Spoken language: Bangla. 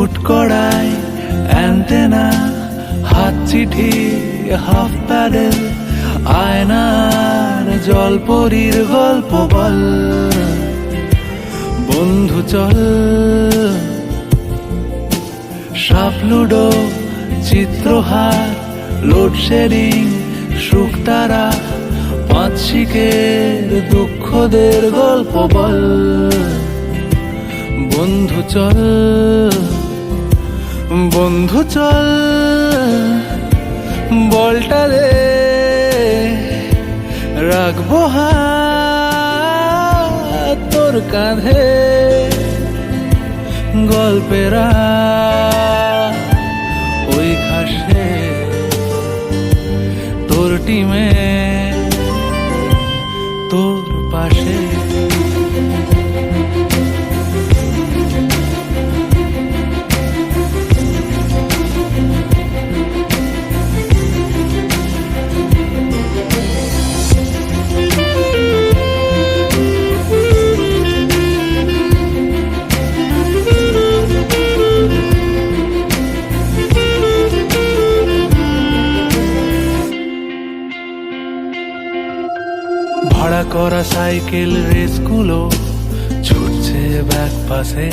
হুট করাই অ্যান্টেনা, হাত চিঠি হাফ প্যাডেল, আয়নার জলপরীর গল্প বল। বন্ধু চল সাপ লুডো, চিত্রহার, লোডশেডিং, শুকতারা, পাঁচ শিকের দুঃখদের গল্প বল। বন্ধু চল, বন্ধু চল, বলটা দে, রাখবো হাত তোর কাঁধে। গল্পেরা ওই ঘাসে তোর টিমে তোর পাশে। ভাড়া করা সাইকেল রেসগুলো ছুটছে ব্যাক পাশে।